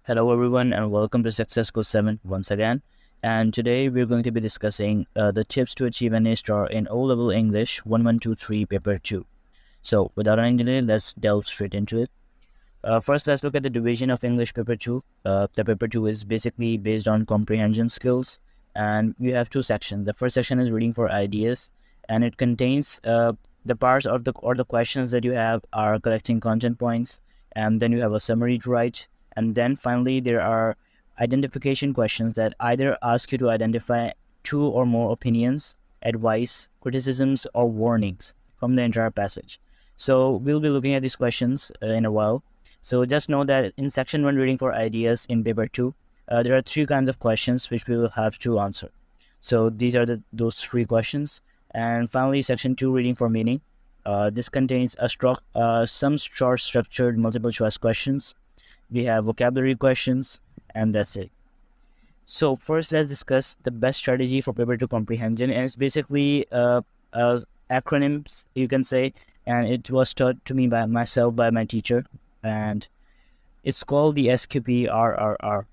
Hello, everyone, and welcome to Success Course 7 once again. And today we're going to be discussing the tips to achieve an A star in O level English 1123 paper 2. So, without any delay, let's delve straight into it. First, let's look at the division of English paper 2. The paper 2 is basically based on comprehension skills, and we have two sections. The first section is reading for ideas, and it contains the parts of the questions that you have are collecting content points, and then you have a summary to write, and then finally there are identification questions that either ask you to identify two or more opinions, advice, criticisms, or warnings from the entire passage. So we'll be looking at these questions in a while. So just know that in section 1 reading for ideas in paper 2, there are three kinds of questions which we will have to answer. So these are those three questions. And finally, section 2 reading for meaning. This contains some short structured multiple choice questions. We have vocabulary questions, and that's it. So first, let's discuss the best strategy for paper 2 comprehension, and it's basically acronyms, you can say, and it was taught to me by my teacher, and it's called the SQPRRR.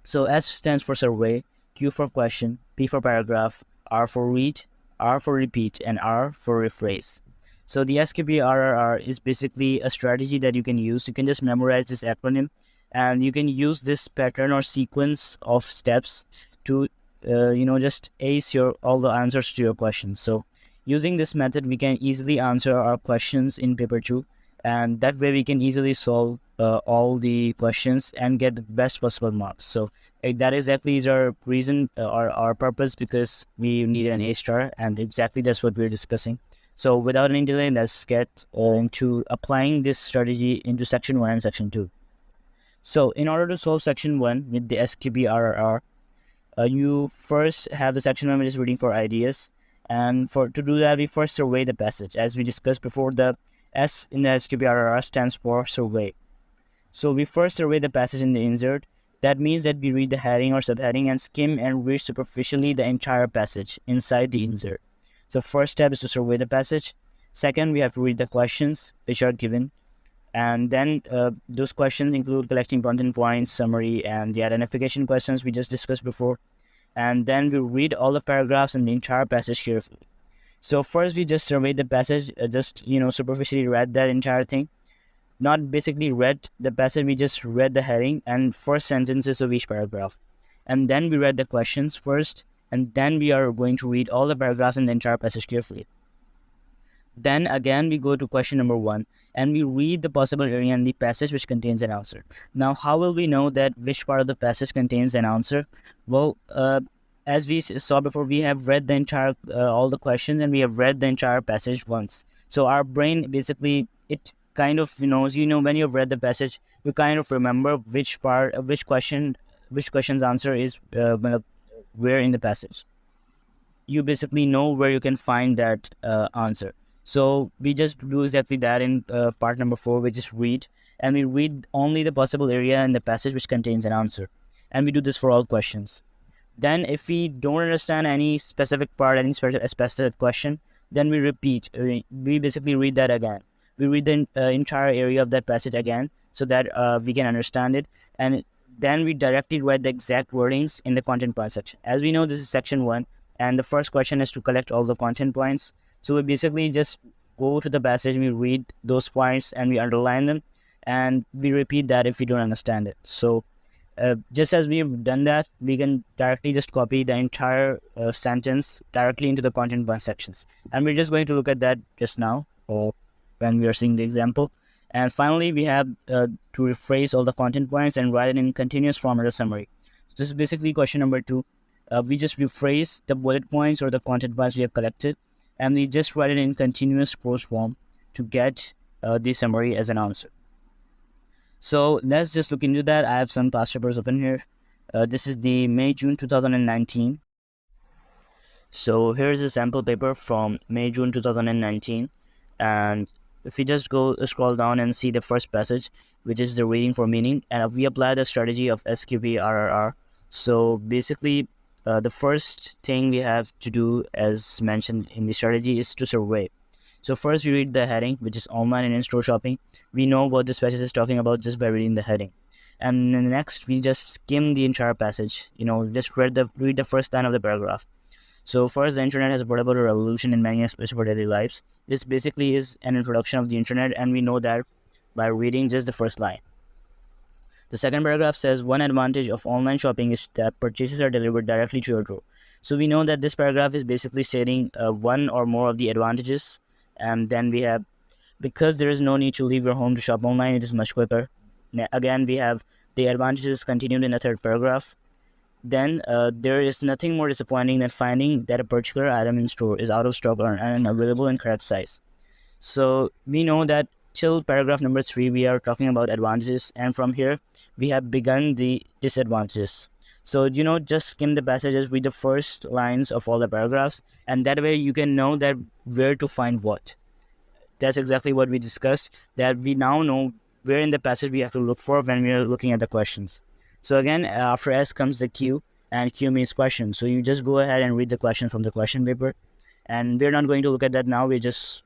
So S stands for survey, Q for question, P for paragraph, R for read, R for repeat, and R for rephrase. So the SQPRRR is basically a strategy that you can use. You can just memorize this acronym, and you can use this pattern or sequence of steps to just ace all the answers to your questions. So using this method, we can easily answer our questions in paper 2, and that way we can easily solve all the questions and get the best possible marks. So that exactly is our reason, our purpose, because we need an A star, and exactly that's what we're discussing. So without any delay, let's get into applying this strategy into section 1 and section 2. So in order to solve section 1 with the SQPRRR, you first have the section 1 which is reading for ideas, and to do that we first survey the passage. As we discussed before, the S in the SQPRRR stands for survey. So we first survey the passage in the insert. That means that we read the heading or subheading and skim and read superficially the entire passage inside the insert. So first step is to survey the passage. Second, we have to read the questions which are given, and then those questions include collecting content points, summary, and the identification questions we just discussed before. And then we read all the paragraphs and the entire passage carefully. So first we just surveyed the passage, just superficially read that entire thing. Not basically read the passage, we just read the heading and first sentences of each paragraph. And then we read the questions first, and then we are going to read all the paragraphs in the entire passage carefully. Then again we go to question number 1, and we read the possible area in the passage which contains an answer. Now, how will we know that which part of the passage contains an answer? Well, as we saw before, we have read the entire all the questions, and we have read the entire passage once. So our brain basically, it kind of knows, when you've read the passage, you kind of remember which question's answer is where in the passage. You basically know where you can find that answer. So we just do exactly that in part number 4, which is read, and we read only the possible area in the passage which contains an answer, and we do this for all questions. Then if we don't understand any specific part, any specific question, then we repeat. We basically read that again. We read the entire area of that passage again, so that we can understand it, and then we directly write the exact wordings in the content point section. As we know, this is section 1, and the first question is to collect all the content points. So we basically just go to the passage, we read those points, and we underline them, and we repeat that if we don't understand it. So just as we've done that, we can directly just copy the entire sentence directly into the content point sections. And we're just going to look at that just now, or when we are seeing the example. And finally, we have to rephrase all the content points and write it in continuous form as a summary. So this is basically question number 2. We just rephrase the bullet points or the content points we have collected, and we just write it in continuous prose form to get the summary as an answer. So let's just look into that. I have some past papers open here. This is the May-June 2019. So here's a sample paper from May-June 2019, and if we just go scroll down and see the first passage, which is the reading for meaning, and we apply the strategy of SQPRRR. So basically, the first thing we have to do, as mentioned in the strategy, is to survey. So first we read the heading, which is online and in-store shopping. We know what this passage is talking about just by reading the heading. and then next we just skim the entire passage, just read the first line of the paragraph. So first, the internet has brought about a revolution in many aspects of our daily lives. This basically is an introduction of the internet, and we know that by reading just the first line. The second paragraph says, one advantage of online shopping is that purchases are delivered directly to your door. So we know that this paragraph is basically stating one or more of the advantages. And then we have, because there is no need to leave your home to shop online, it is much quicker. Again, we have the advantages continued in the third paragraph. Then there is nothing more disappointing than finding that a particular item in store is out of stock or unavailable in correct size. So we know that till paragraph number 3 we are talking about advantages, and from here we have begun the disadvantages. So just skim the passages, read the first lines of all the paragraphs, and that way you can know that where to find what. That's exactly what we discussed, that we now know where in the passage we have to look for when we are looking at the questions. So again, after S comes the Q, and Q means question. So you just go ahead and read the question from the question paper, and we're not going to look at that now. We're just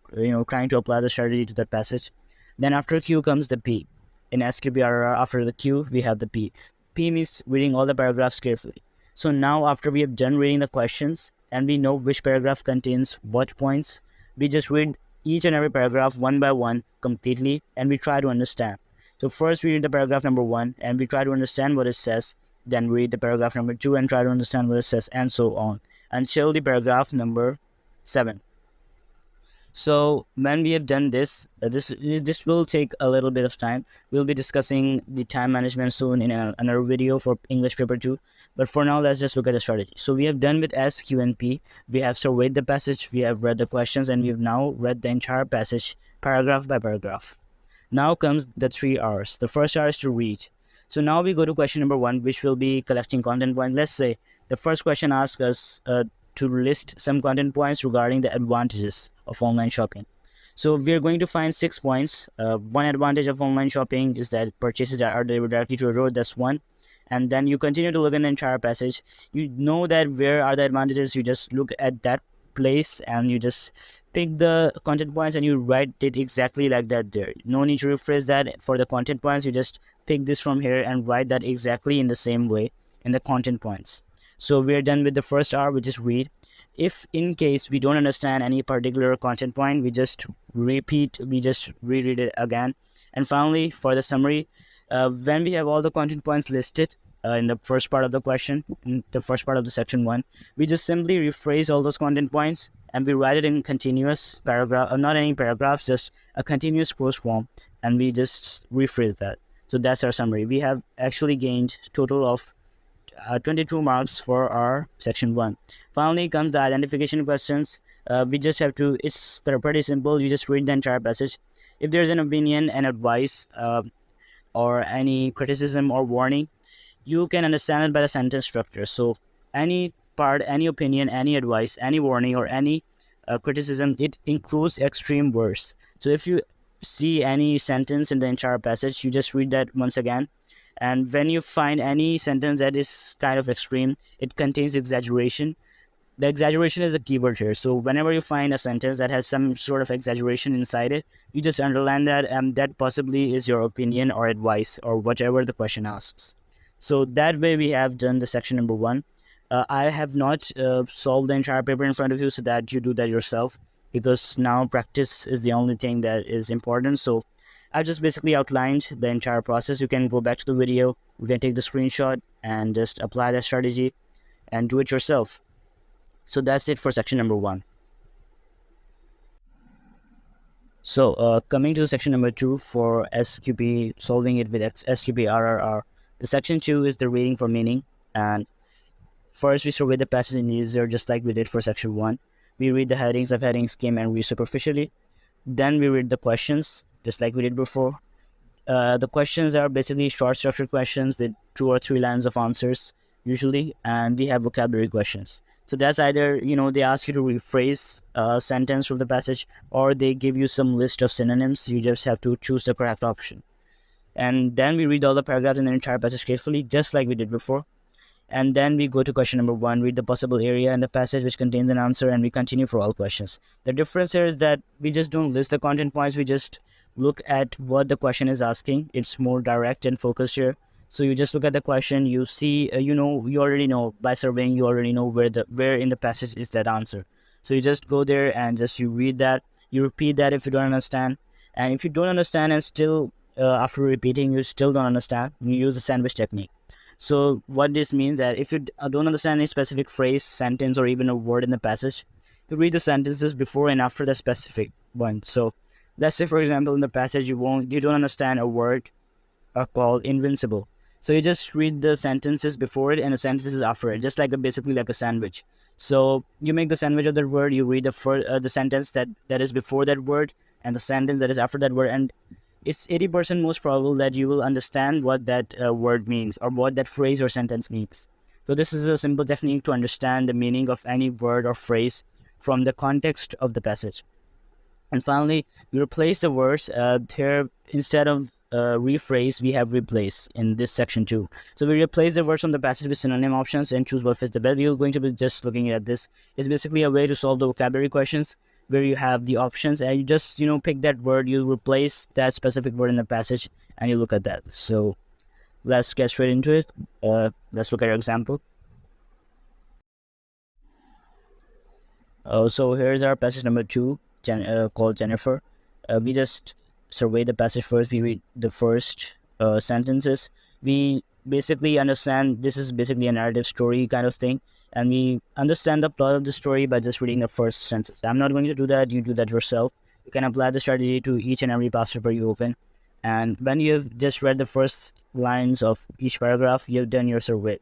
trying to apply the strategy to that passage. Then after Q comes the P. In SQPRR, after the Q we have the P. P means reading all the paragraphs carefully. So now after we have done reading the questions and we know which paragraph contains what points, we just read each and every paragraph one by one completely, and we try to understand. So first we read the paragraph number 1 and we try to understand what it says, then read the paragraph number 2 and try to understand what it says, and so on until the paragraph number 7. So when we have done this, this will take a little bit of time. We'll be discussing the time management soon in another video for English paper 2. But for now, let's just look at the strategy. So we have done with S, Q, and P. We have surveyed the passage, we have read the questions, and we've now read the entire passage paragraph by paragraph. Now comes the 3 R's. The first R is to read. So now we go to question number 1, which will be collecting content points. Let's say the first question asks us to list some content points regarding the advantages of online shopping. So we're going to find 6 points. One advantage of online shopping is that purchases are delivered directly to your door. That's one. And then you continue to look in the entire passage. You know that where are the advantages. You just look at that place and you just pick the content points and you write it exactly like that there. No need to rephrase that for the content points. You just pick this from here and write that exactly in the same way in the content points. So we're done with the first R, which is read. If in case we don't understand any particular content point, we just repeat, we just reread it again. And finally, for the summary, when we have all the content points listed in the first part of the question, in the first part of the section 1, we just simply rephrase all those content points and we write it in continuous paragraph, not any paragraphs, just a continuous prose form, and we just rephrase that. So that's our summary. We have actually gained total of 22 marks for our section 1. Finally comes the identification questions. We just have to, it's pretty simple. You just read the entire passage. If there's an opinion, an advice, or any criticism or warning, you can understand it by the sentence structure. So any part, any opinion, any advice, any warning, or any criticism, it includes extreme words. So if you see any sentence in the entire passage, you just read that once again. And when you find any sentence that is kind of extreme, it contains exaggeration. The exaggeration is a keyword here. So whenever you find a sentence that has some sort of exaggeration inside it, you just underline that, and that possibly is your opinion or advice or whatever the question asks. So that way we have done the section number 1. I have not solved the entire paper in front of you so that you do that yourself, because now practice is the only thing that is important. So I just basically outlined the entire process. You can go back to the video, you can take the screenshot and just apply that strategy and do it yourself. So that's it for section number 1. So coming to section number 2 for SQP, solving it with SQPRR. The section 2 is the reading for meaning. And first we survey the passage in user just like we did for section 1. We read the headings, subheadings, skim, and read superficially. Then we read the questions just like we did before. The questions are basically short structured questions with 2 or 3 lines of answers usually, and we have vocabulary questions. So that's either, they ask you to rephrase a sentence from the passage, or they give you some list of synonyms. You just have to choose the correct option. And then we read all the paragraphs in the entire passage carefully, just like we did before. And then we go to question number 1, read the possible area in the passage which contains an answer, and we continue for all questions. The difference here is that we just don't list the content points, we just look at what the question is asking. It's more direct and focused here. So you just look at the question, you see, you already know by surveying, you already know where in the passage is that answer. So you just go there and just you read that, you repeat that if you don't understand. And if you don't understand and still after repeating you still don't understand, you use the sandwich technique. So what this means that if you don't understand any specific phrase, sentence, or even a word in the passage, you read the sentences before and after the specific one. So let's say, for example, in the passage you don't understand a word called invincible. So you just read the sentences before it and the sentences after it, just like basically like a sandwich. So you make the sandwich of that word. You read the sentence that is before that word and the sentence that is after that word, and it's 80% most probable that you will understand what that word means or what that phrase or sentence means. So this is a simple technique to understand the meaning of any word or phrase from the context of the passage. And finally, we replace the words here. Instead of rephrase, we have replace in this section too. So we replace the words from the passage with synonym options and choose what fits the best. We're going to be just looking at this. It's basically a way to solve the vocabulary questions where you have the options and you just pick that word, you replace that specific word in the passage, and you look at that. So let's get straight into it. Let's look at our example. So here's our passage number 2, called Jennifer. We just survey the passage first. We read the first sentences. We basically understand this is basically a narrative story kind of thing, and we understand the plot of the story by just reading the first sentence. I'm not going to do that. You do that yourself. You can apply the strategy to each and every passage where you open. And when you have just read the first lines of each paragraph, you've done your survey.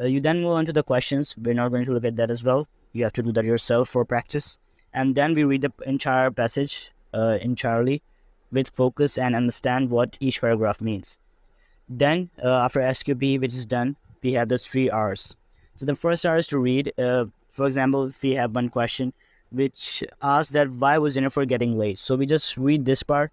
You then move on to the questions. We're not going to look at that as well. You have to do that yourself for practice. And then we read the entire passage entirely with focus and understand what each paragraph means. Then after SQB, which is done, we have the 3 R's. So the first R is to read. For example, if we have one question which asks that why was Jennifer getting late? So we just read this part.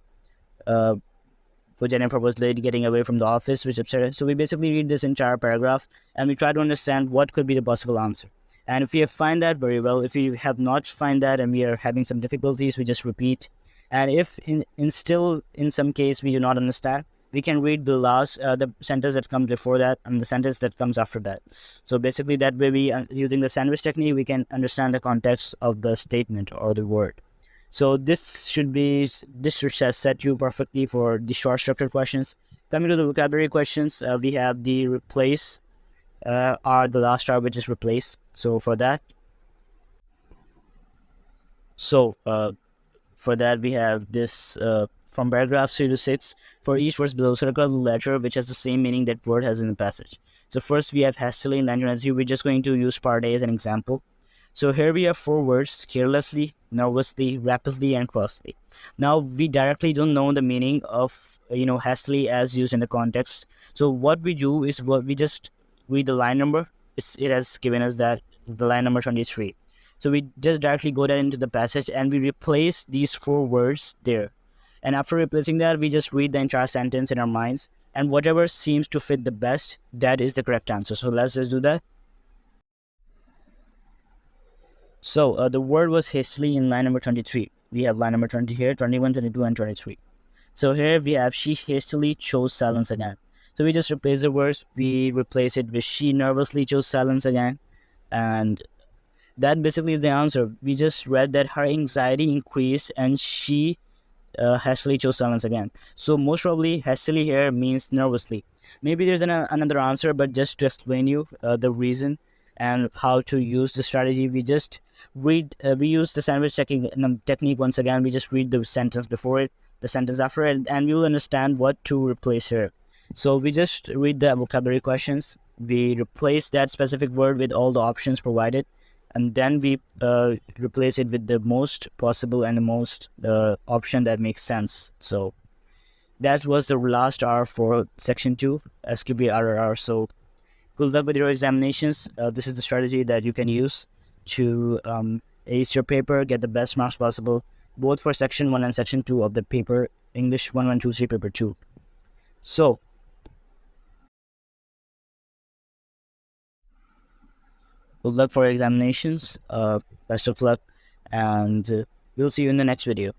For Jennifer was late getting away from the office, which upset her. So we basically read this entire paragraph and we try to understand what could be the possible answer. And if we have find that, very well. If we have not find that and we are having some difficulties, we just repeat. And if in still in some case we do not understand, we can read the last the sentence that comes before that and the sentence that comes after that. So basically that way we using the sandwich technique, we can understand the context of the statement or the word. So this should set you perfectly for the short structured questions. Coming to the vocabulary questions, we have the replace are the last R, which is replace. So for that, we have this from paragraph 3 to 6. For each verse below, circle the letter which has the same meaning that word has in the passage. So first we have hastily in line 22. We're just going to use part A as an example. So here we have 4 words: carelessly, nervously, rapidly, and crossly. Now we directly don't know the meaning of hastily as used in the context. So what we do is we just read the line number. It has given us that the line number 23. So we just directly go that into the passage and we replace these 4 words there. And after replacing that, we just read the entire sentence in our minds, and whatever seems to fit the best, that is the correct answer. So let's just do that. So the word was hastily in line number 23. We have line number 20 here, 21, 22, and 23. So here we have she hastily chose silence again. So we just replace the words. We replace it with she nervously chose silence again. And that basically is the answer. We just read that her anxiety increased and she hastily chose silence again. So most probably hastily here means nervously. Maybe there's another answer, but just to explain you the reason and how to use the strategy, we just read we use the sandwich technique once again. We just read the sentence before it, the sentence after it, and we will understand what to replace here. So we just read the vocabulary questions, we replace that specific word with all the options provided, and then we replace it with the most possible and the most option that makes sense. So that was the last R for section 2, SQB RRR. So good luck with your examinations. This is the strategy that you can use to ace your paper, get the best marks possible, both for section 1 and section 2 of the paper, English 1123 paper 2. So good luck for your examinations. Best of luck, and we'll see you in the next video.